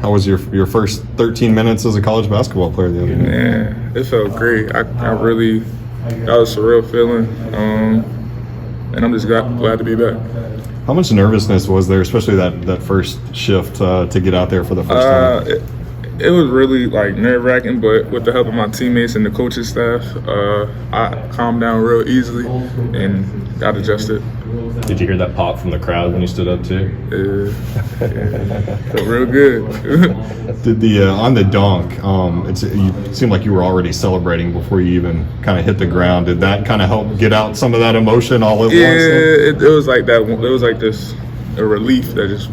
how was your first 13 minutes as a college basketball player the other day? Man, it felt great. I really, that was a surreal feeling, and I'm just glad to be back. How much nervousness was there, especially that first shift to get out there for the first time? It was really like nerve-wracking, but with the help of my teammates and the coaching staff, I calmed down real easily and got adjusted. Did you hear that pop from the crowd when you stood up too? Yeah. Felt real good. Did on the dunk, you seemed like you were already celebrating before you even kind of hit the ground. Did that kind of help get out some of that emotion all at once? Yeah, it was like that. It was like a relief that just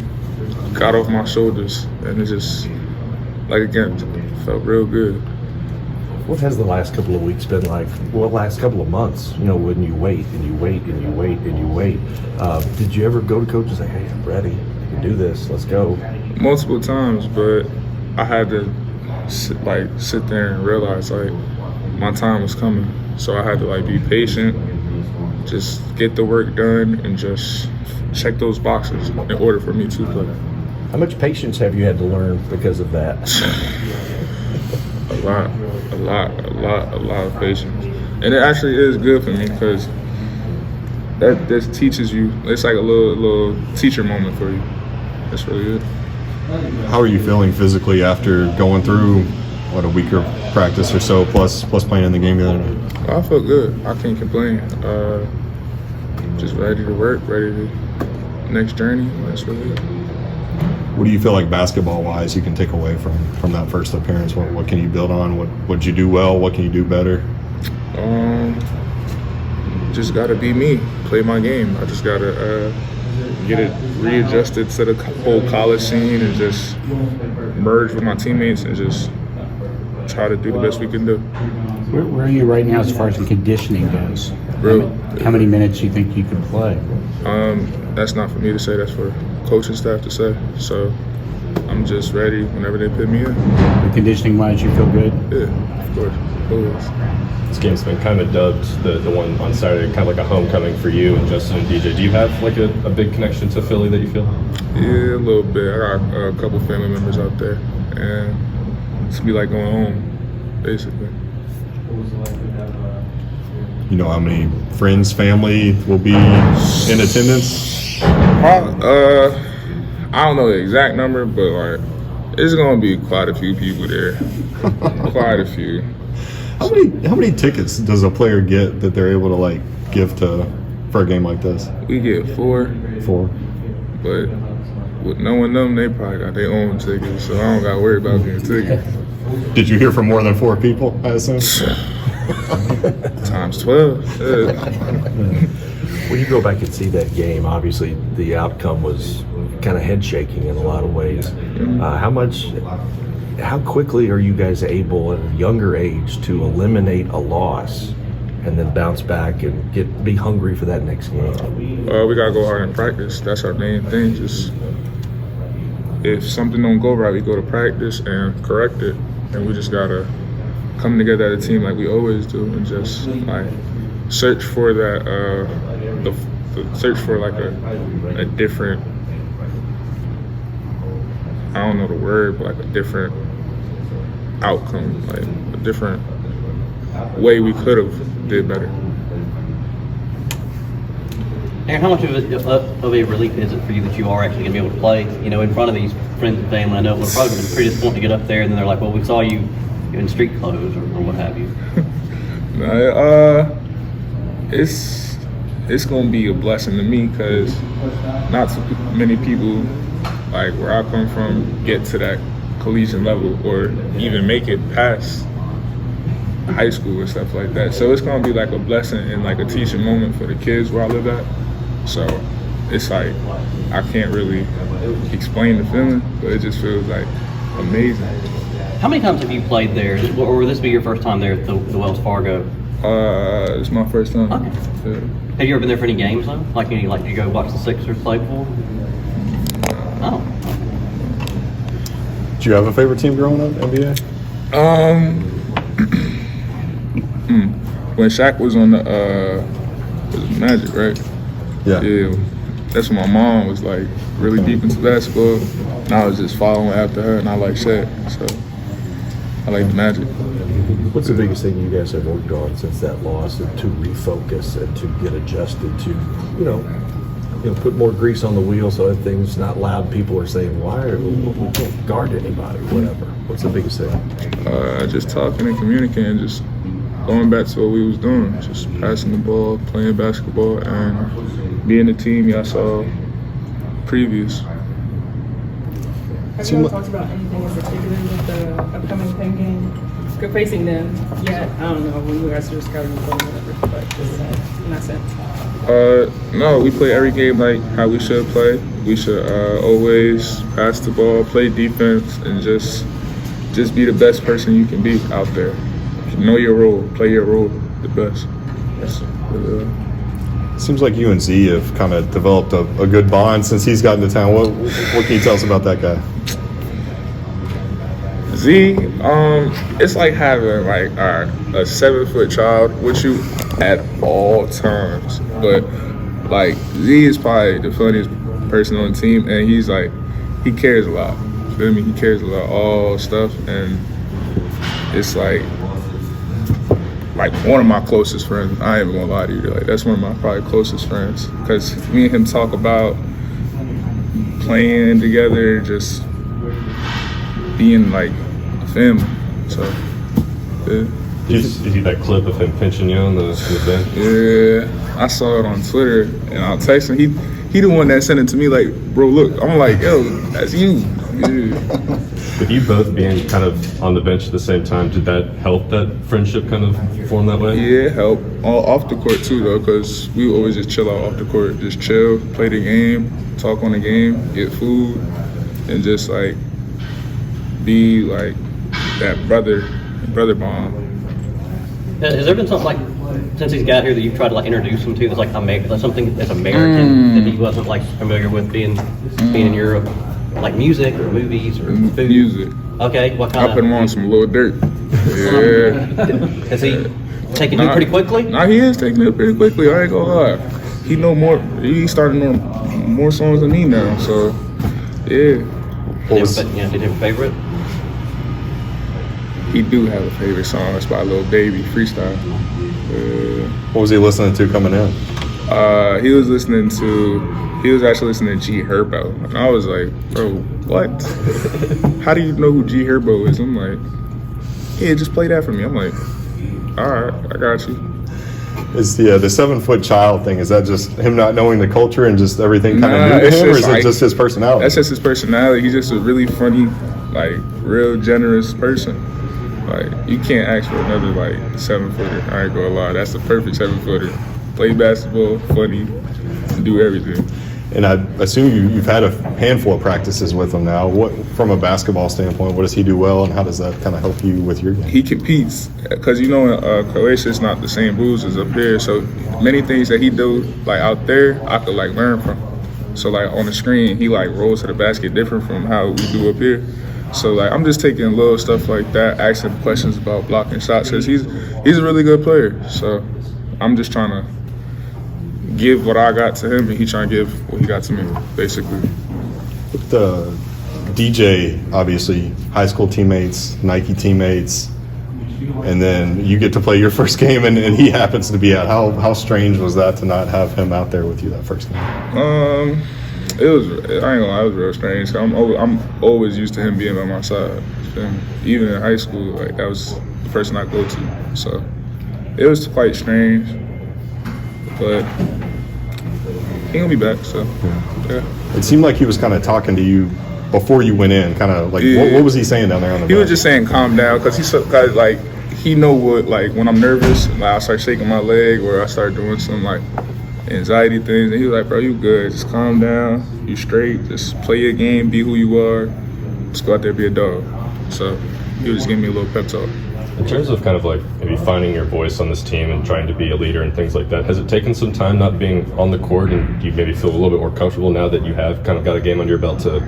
got off my shoulders, and it just, like, again, felt real good. What has the last couple of weeks been like? Well, last couple of months, when you wait and you wait and you wait and you wait. Did you ever go to coach and say, hey, I'm ready, I can do this, let's go? Multiple times, but I had to sit there and realize my time was coming. So I had to be patient, just get the work done, and just check those boxes in order for me to play. How much patience have you had to learn because of that? A lot of patience. And it actually is good for me because that teaches you. It's like a little teacher moment for you. That's really good. How are you feeling physically after going through a week of practice or so, plus playing in the game the other night? I feel good. I can't complain. Just ready to work, ready to next journey. That's really it. What do you feel like basketball-wise you can take away from that first appearance? What can you build on? What did you do well? What can you do better? Just got to be me, play my game. I just got to get it readjusted to the whole college scene and just merge with my teammates and just try to do the best we can do. Where are you right now as far as the conditioning goes? How many minutes do you think you can play? That's not for me to say. That's for coaching staff to say. So I'm just ready whenever they put me in. Conditioning-wise, you feel good? Yeah, of course. Always. This game's been kind of dubbed the one on Saturday, kind of like a homecoming for you and Justin and DJ. Do you have a big connection to Philly that you feel? Yeah, a little bit. I got a couple family members out there, and it's be like going home, basically. You know how many friends, family will be in attendance? I don't know the exact number, but it's gonna be quite a few people there. Quite a few. How many tickets does a player get that they're able to give for a game like this? We get 4. 4. But with knowing them, they probably got their own tickets, so I don't gotta worry about getting tickets. Did you hear from more than 4 people, I assume? Times 12. Yeah. When you go back and see that game, obviously the outcome was kind of head shaking in a lot of ways. How quickly are you guys able at a younger age to eliminate a loss and then bounce back and be hungry for that next game? We gotta go hard in practice. That's our main thing. Just if something don't go right, we go to practice and correct it, and we just gotta come together as a team like we always do, and just search for that. Search for a different. I don't know the word, but a different outcome, a different way we could have did better. Aaron, how much of a relief is it for you that you are actually going to be able to play, in front of these friends and family? I know it would probably been pretty disappointing to get up there, and then they're like, well, we saw you in street clothes or what have you. It's going to be a blessing to me because not too many people where I come from get to that collegiate level or even make it past high school and stuff like that. So it's going to be a blessing and a teaching moment for the kids where I live at. So it's I can't really explain the feeling, but it just feels amazing. How many times have you played there, or will this be your first time there at the Wells Fargo? It's my first time. Okay. Yeah. Have you ever been there for any games though? You go watch the Sixers play before? Oh. Did you have a favorite team growing up, NBA? When Shaq was on the was it Magic, right? Yeah. Yeah. that's when my mom was like really deep into basketball, and I was just following after her, and I like Shaq, so I like the Magic. What's the biggest thing you guys have worked on since that loss, and to refocus and to get adjusted to, put more grease on the wheel so that things not loud? People are saying, why we can't guard anybody, whatever. What's the biggest thing? Just talking and communicating, just going back to what we was doing, just passing the ball, playing basketball, and being the team y'all saw previous. Have you all talked about anything in particular with the upcoming Penn game? You're facing them yet? I don't know when you guys are scouting the phone or whatever, but just in that sense. No, we play every game like how we should play. We should always pass the ball, play defense, and just be the best person you can be out there. Know your role, play your role the best. Seems like you and Z have kind of developed a good bond since he's gotten to town. What can you tell us about that guy? Z, it's like having like a 7-foot child with you at all times. But like Z is probably the funniest person on the team, and he's like, he cares a lot. You feel me? He cares a lot, all stuff, and it's like one of my closest friends. I ain't even gonna lie to you. Like that's one of my probably closest friends, because me and him talk about playing together, just being like a family. So, yeah. Did you see that clip of him pinching you on the bench? Yeah, I saw it on Twitter, and I texted him. He the one that sent it to me. Like, bro, look. I'm like, yo, that's you. Yeah. With you both being kind of on the bench at the same time, did that help that friendship kind of form that way? Yeah, it helped. Off the court too, though, because we would always just chill out off the court, just chill, play the game, talk on the game, get food, and just like be like that brother bond. Has there been something like, since he's got here, that you've tried to like introduce him to that's like something that's American that he wasn't like familiar with being in Europe, like music or movies or food? Music. Okay, what kind I put him on some Lil Durk. Yeah. Has he taken you pretty quickly? Nah, he is taking it pretty quickly. I ain't gonna lie. He know more. He started knowing more songs than me now. So, yeah. Did you have a favorite? He do have a favorite song. It's by Lil Baby, Freestyle. What was he listening to coming in? He was actually listening to G Herbo. And I was like, bro, what? How do you know who G Herbo is? I'm like, yeah, just play that for me. I'm like, all right, I got you. Is the 7-foot child thing, is that just him not knowing the culture and just everything kind of new to him, or is it just his personality? That's just his personality. He's just a really funny, like, real generous person. Like, you can't ask for another, like, 7-footer. I ain't gonna lie. That's the perfect 7-footer. Play basketball, funny, do everything. And I assume you've had a handful of practices with him now. What, from a basketball standpoint, what does he do well, and how does that kind of help you with your game? He competes, because in Croatia it's not the same rules as up here. So many things that he do like out there, I could like learn from. So like on the screen, he like rolls to the basket different from how we do up here. So like I'm just taking little stuff like that, asking questions about blocking shots, because he's a really good player. So I'm just trying to give what I got to him, and he trying to give what he got to me, basically. With the DJ, obviously, high school teammates, Nike teammates, and then you get to play your first game, and he happens to be out. How strange was that to not have him out there with you that first game? It was. I ain't gonna lie, it was real strange. I'm always used to him being by my side. And even in high school, like that was the person I go to. So it was quite strange, but he gonna be back. So yeah. It seemed like he was kind of talking to you before you went in, kind of like what was he saying down there on the bench? He was just saying calm down, because like he know what, like when I'm nervous, like I start shaking my leg or I start doing some like anxiety things, and he was like, bro, you good, just calm down, you straight, just play your game, be who you are, just go out there, be a dog. So he was just giving me a little pep talk. In terms of kind of like maybe finding your voice on this team and trying to be a leader and things like that, has it taken some time not being on the court, and do you maybe feel a little bit more comfortable now that you have kind of got a game under your belt to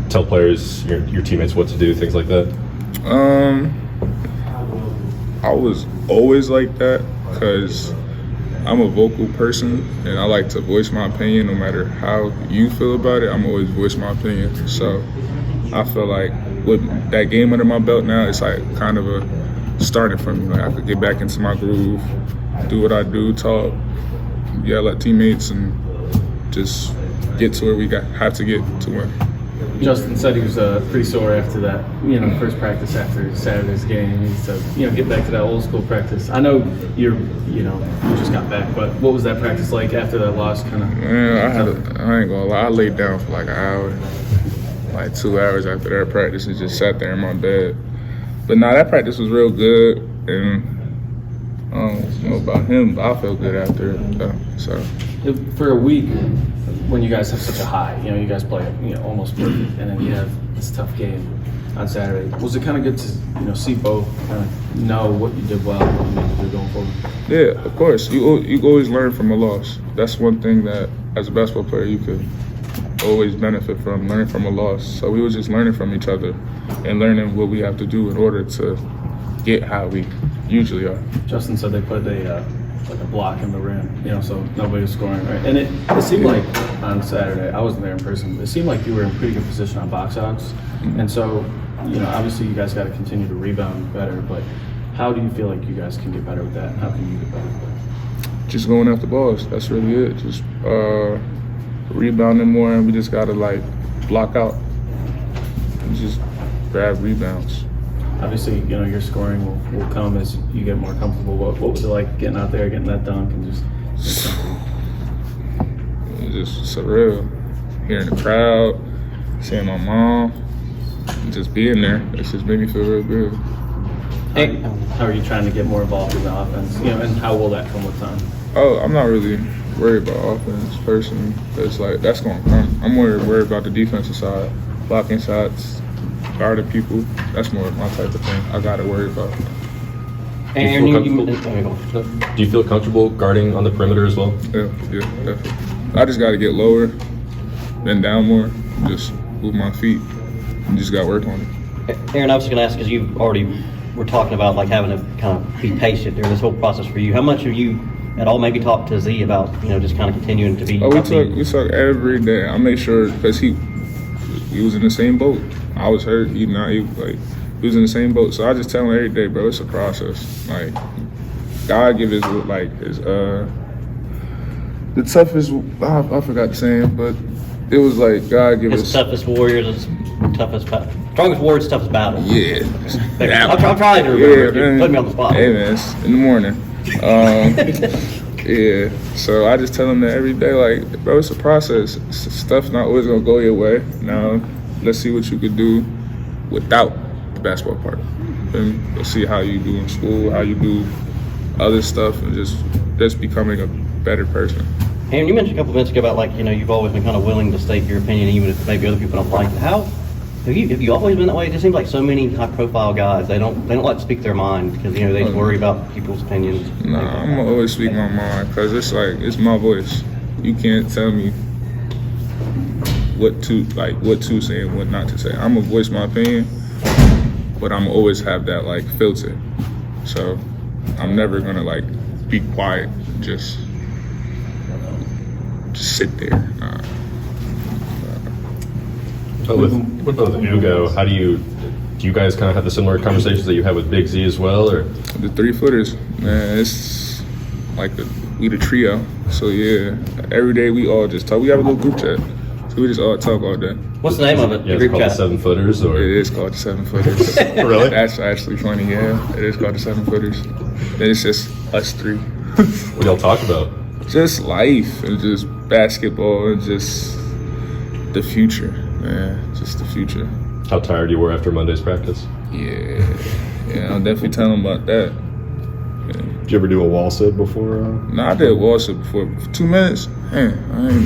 tell players, your teammates what to do, things like that? I was always like that, because I'm a vocal person, and I like to voice my opinion no matter how you feel about it. I'm always voice my opinion. So I feel like with that game under my belt now, it's like kind of a starting for me. Like I could get back into my groove, do what I do, talk, yell at teammates, and just get to where we have to get to win. Justin said he was pretty sore after that, first practice after Saturday's game. He said, get back to that old school practice. I know you just got back, but what was that practice like after that loss? Man, I ain't gonna lie, I laid down for like an hour, like 2 hours after that practice, and just sat there in my bed. But that practice was real good, and I don't know about him, but I felt good after it. So For a week, when you guys have such a high, you guys play, almost perfect, and then you have this tough game on Saturday. Was it kind of good to, see both, kind of know what you did well and what you need to do going forward? Yeah, of course. You always learn from a loss. That's one thing that, as a basketball player, you could always benefit from, learning from a loss. So we were just learning from each other and learning what we have to do in order to get how we usually are. Justin said they put a block in the rim, so nobody was scoring, right? And it seemed like on Saturday, I wasn't there in person, but it seemed like you were in pretty good position on box outs. And so, obviously you guys got to continue to rebound better, but how do you feel like you guys can get better with that? How can you get better with that? Just going after balls. That's really it. Just rebounding more, and we just got to block out and just grab rebounds. Obviously, your scoring will come as you get more comfortable. What was it like getting out there, getting that dunk, and just It's just surreal. Hearing the crowd, seeing my mom, and just being there. It's just made me feel real good. How are you trying to get more involved in the offense? And how will that come with time? Oh, I'm not really worried about offense personally. It's that's going to come. I'm more worried about the defensive side, blocking shots, guarding people. That's more my type of thing I got to worry about. Do you feel comfortable guarding on the perimeter as well? Yeah, definitely. I just got to get lower, bend down more, just move my feet, and just got to work on it. Aaron, I was going to ask, because you already were talking about having to kind of be patient during this whole process for you. How much have you at all maybe talked to Z about, just kind of continuing to be? Oh, we talk every day. I make sure, because he was in the same boat. I was hurt. He was in the same boat. So I just tell him every day, bro, it's a process. God give his the toughest. I forgot the saying, but it was God give his toughest warriors, strongest warriors, toughest battle. Yeah. I'm trying to remember. Yeah, Put me on the spot. Hey man, it's in the morning. Yeah. So I just tell him that every day, bro, it's a process. Stuff's not always gonna go your way. Now, let's see what you could do without the basketball part. And let's see how you do in school, how you do other stuff, and just becoming a better person. And you mentioned a couple minutes ago about you've always been kind of willing to state your opinion, even if maybe other people don't like it. How have you always been that way? It just seems like so many high-profile guys they don't like to speak their mind because they just worry about people's opinions. Nah, I'm gonna always speak my mind because it's my voice. You can't tell me what to say and what not to say. I'm gonna voice my opinion, but I'm always have that filter. So I'm never gonna be quiet, just sit there. But with Ugo, how do you guys kind of have the similar conversations that you had with Big Z as well, or the 3-footers? Man, it's we the trio. So yeah, every day we all just talk. We have a little group chat, so we just all talk all day. What's the name of it? Yeah, it's called the 7-footers, or It is called the 7-footers. Really? That's actually funny. Yeah, it is called the 7-footers. Then it's just us three. what do y'all talk about? Just life and just basketball and just the future, man. Just the future. How tired you were after Monday's practice? Yeah, I'll definitely tell them about that. Yeah. Did you ever do a wall sit before? No, I did wall sit before. For 2 minutes, man,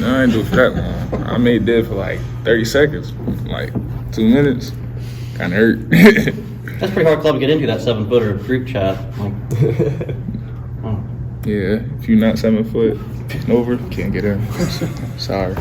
I ain't do it for that long. I made that for 30 seconds. 2 minutes, kind of hurt. That's a pretty hard club to get into, that 7-footer group chat. Yeah, if you're not 7 foot and over, you can't get in. Sorry.